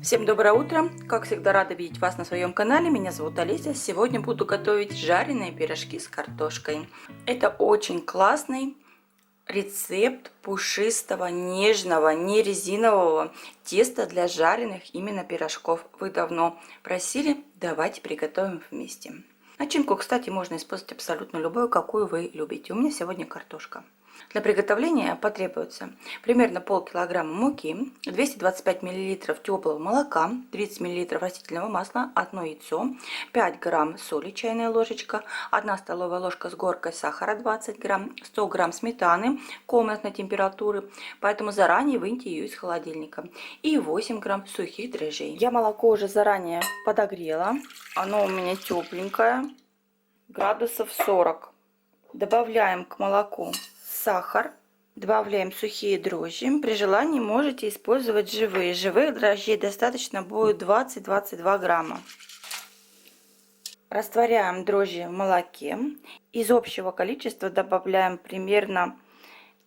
Всем доброе утро! Как всегда, рада видеть вас на своем канале. Меня зовут Олеся. Сегодня буду готовить жареные пирожки с картошкой. Это очень классный рецепт пушистого, нежного, не резинового теста для жареных именно пирожков. Вы давно просили, давайте приготовим вместе. Начинку, кстати, можно использовать абсолютно любую, какую вы любите. У меня сегодня картошка. Для приготовления потребуется примерно полкилограмма муки, 225 мл теплого молока, 30 мл растительного масла, 1 яйцо, 5 грамм соли чайная ложечка, 1 столовая ложка с горкой сахара 20 грамм, 100 грамм сметаны комнатной температуры, поэтому заранее выньте ее из холодильника, и 8 грамм сухих дрожжей. Я молоко уже заранее подогрела, оно у меня тепленькое, градусов 40. Добавляем к молоку сахар, добавляем сухие дрожжи. При желании можете использовать живые. Живых дрожжей достаточно будет 20-22 грамма. Растворяем дрожжи в молоке. Из общего количества добавляем примерно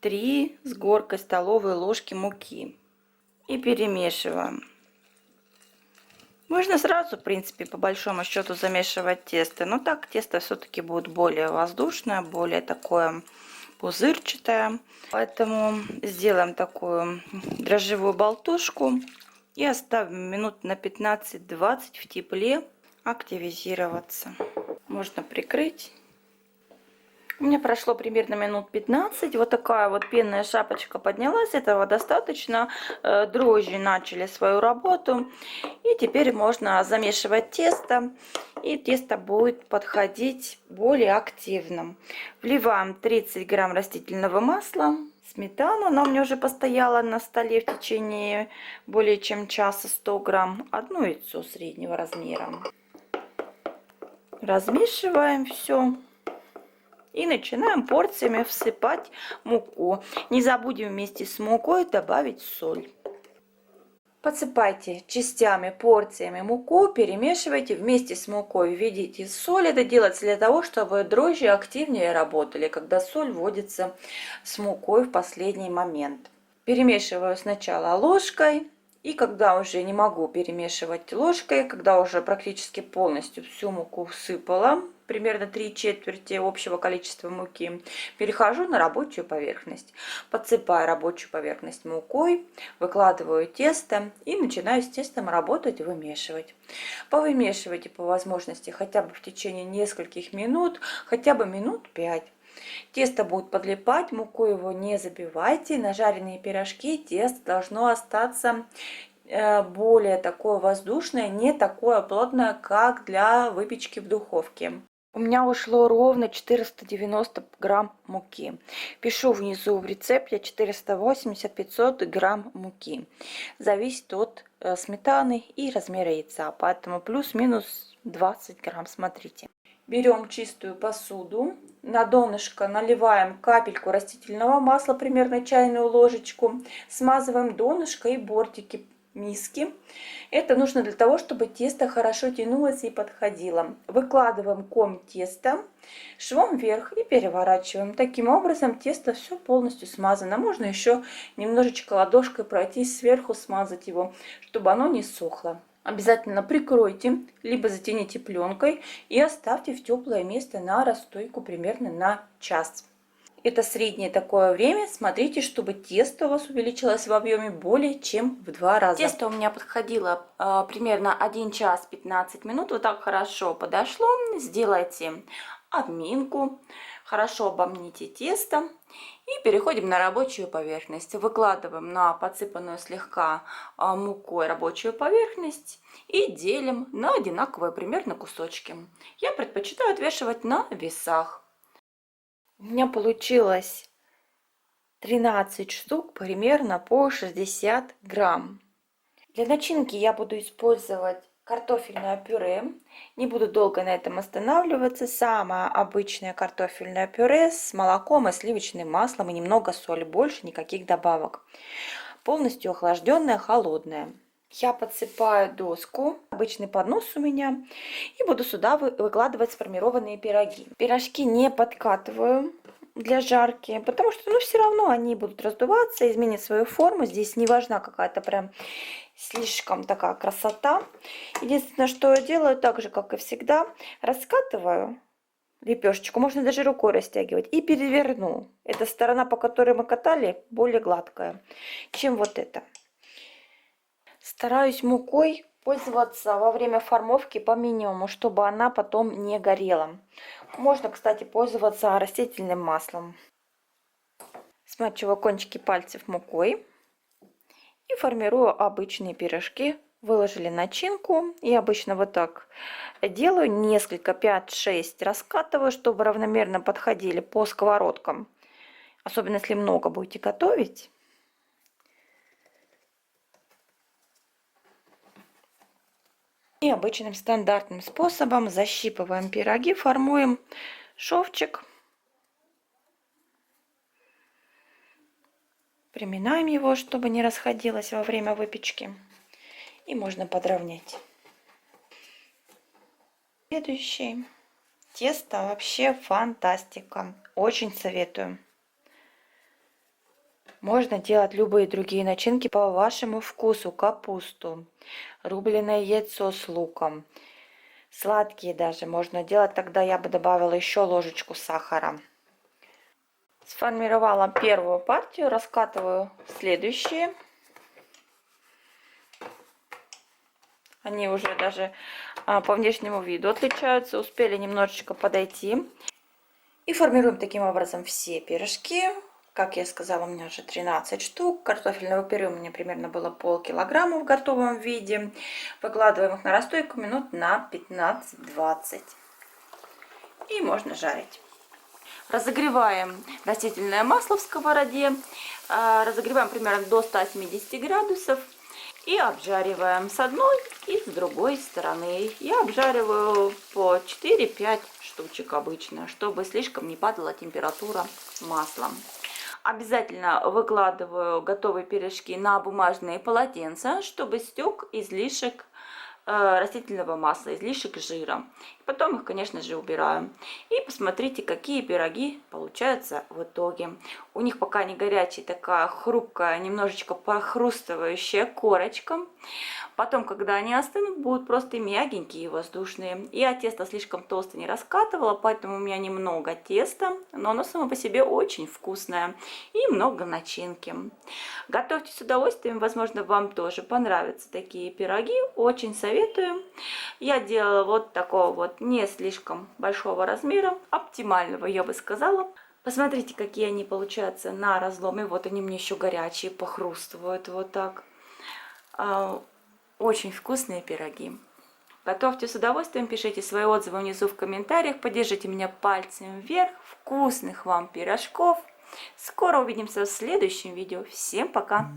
3 с горкой столовые ложки муки. И перемешиваем. Можно сразу, в принципе, по большому счету замешивать тесто. Но так тесто все-таки будет более воздушное, более такое пузырчатая, поэтому сделаем такую дрожжевую болтушку и оставим минут на 15-20 в тепле активизироваться. Можно прикрыть. У меня прошло примерно минут 15. Вот такая вот пенная шапочка поднялась. Этого достаточно. Дрожжи начали свою работу. И теперь можно замешивать тесто. И тесто будет подходить более активно. Вливаем 30 грамм растительного масла. Сметану, она у меня уже постояла на столе в течение более чем часа, 100 грамм. 1 яйцо среднего размера. Размешиваем все. И начинаем порциями всыпать муку. Не забудем вместе с мукой добавить соль. Подсыпайте частями, порциями муку, перемешивайте вместе с мукой. Введите соль. Это делается для того, чтобы дрожжи активнее работали, когда соль вводится с мукой в последний момент. Перемешиваю сначала ложкой. И когда уже не могу перемешивать ложкой, когда уже практически полностью всю муку всыпала, примерно 3/4 общего количества муки, перехожу на рабочую поверхность. Подсыпаю рабочую поверхность мукой, выкладываю тесто и начинаю с тестом работать, вымешивать. Повымешивайте по возможности хотя бы в течение нескольких минут, хотя бы минут 5. Тесто будет подлипать, муку его не забивайте. На жареные пирожки тесто должно остаться более такое воздушное, не такое плотное, как для выпечки в духовке. У меня ушло ровно 490 грамм муки. Пишу внизу в рецепте 480-500 грамм муки. Зависит от сметаны и размера яйца, поэтому плюс-минус 20 грамм, смотрите. Берем чистую посуду, на донышко наливаем капельку растительного масла, примерно чайную ложечку, смазываем донышко и бортики миски. Это нужно для того, чтобы тесто хорошо тянулось и подходило. Выкладываем ком теста швом вверх и переворачиваем. Таким образом тесто все полностью смазано. Можно еще немножечко ладошкой пройтись сверху, смазать его, чтобы оно не сохло. Обязательно прикройте, либо затяните пленкой и оставьте в теплое место на расстойку примерно на час. Это среднее такое время. Смотрите, чтобы тесто у вас увеличилось в объеме более чем в 2 раза. Тесто у меня подходило примерно 1 час 15 минут. Вот так хорошо подошло. Сделайте обминку. Хорошо обомните тесто. И переходим на рабочую поверхность. Выкладываем на подсыпанную слегка мукой рабочую поверхность и делим на одинаковые примерно кусочки. Я предпочитаю отвешивать на весах. У меня получилось 13 штук, примерно по 60 грамм. Для начинки я буду использовать картофельное пюре. Не буду долго на этом останавливаться. Самое обычное картофельное пюре с молоком и сливочным маслом и немного соли. Больше никаких добавок. Полностью охлажденное, холодное. Я подсыпаю доску, обычный поднос у меня, и буду сюда выкладывать сформированные пироги. Пирожки не подкатываю для жарки, потому что все равно они будут раздуваться, изменят свою форму. Здесь не важна какая-то прям слишком такая красота. Единственное, что я делаю, так же, как и всегда, раскатываю лепешечку, можно даже рукой растягивать, и переверну. Эта сторона, по которой мы катали, более гладкая, чем вот эта. Стараюсь мукой пользоваться во время формовки по минимуму, чтобы она потом не горела. Можно, кстати, пользоваться растительным маслом. Смачиваю кончики пальцев мукой и формирую обычные пирожки. Выложили начинку и обычно вот так делаю несколько, 5-6 раскатываю, чтобы равномерно подходили по сковородкам. Особенно если много будете готовить. И обычным стандартным способом защипываем пироги, формуем шовчик. Приминаем его, чтобы не расходилось во время выпечки. И можно подровнять. Следующий. Тесто вообще фантастика. Очень советую. Можно делать любые другие начинки по вашему вкусу. Капусту, рубленое яйцо с луком. Сладкие даже можно делать. Тогда я бы добавила еще ложечку сахара. Сформировала первую партию. Раскатываю следующие. Они уже даже по внешнему виду отличаются. Успели немножечко подойти. И формируем таким образом все пирожки. Как я сказала, у меня уже 13 штук. Картофельного пюре у меня примерно было полкилограмма в готовом виде. Выкладываем их на расстойку минут на 15-20. И можно жарить. Разогреваем растительное масло в сковороде. Разогреваем примерно до 170 градусов. И обжариваем с одной и с другой стороны. Я обжариваю по 4-5 штучек обычно, чтобы слишком не падала температура масла. Обязательно выкладываю готовые пирожки на бумажные полотенца, чтобы стек излишек растительного масла, излишек жира. Потом их, конечно же, убираю. И посмотрите, какие пироги получаются в итоге. У них пока не горячая, такая хрупкая, немножечко похрустывающая корочка. Потом, когда они остынут, будут просто мягенькие и воздушные. Я тесто слишком толсто не раскатывала, поэтому у меня немного теста, но оно само по себе очень вкусное и много начинки. Готовьте с удовольствием, возможно, вам тоже понравятся такие пироги. Очень советую. Я делала вот такого вот не слишком большого размера, оптимального, я бы сказала. Посмотрите, какие они получаются на разломе. Вот они мне еще горячие, похрустывают вот так. Очень вкусные пироги. Готовьте с удовольствием, пишите свои отзывы внизу в комментариях, поддержите меня пальцем вверх. Вкусных вам пирожков. Скоро увидимся в следующем видео. Всем пока!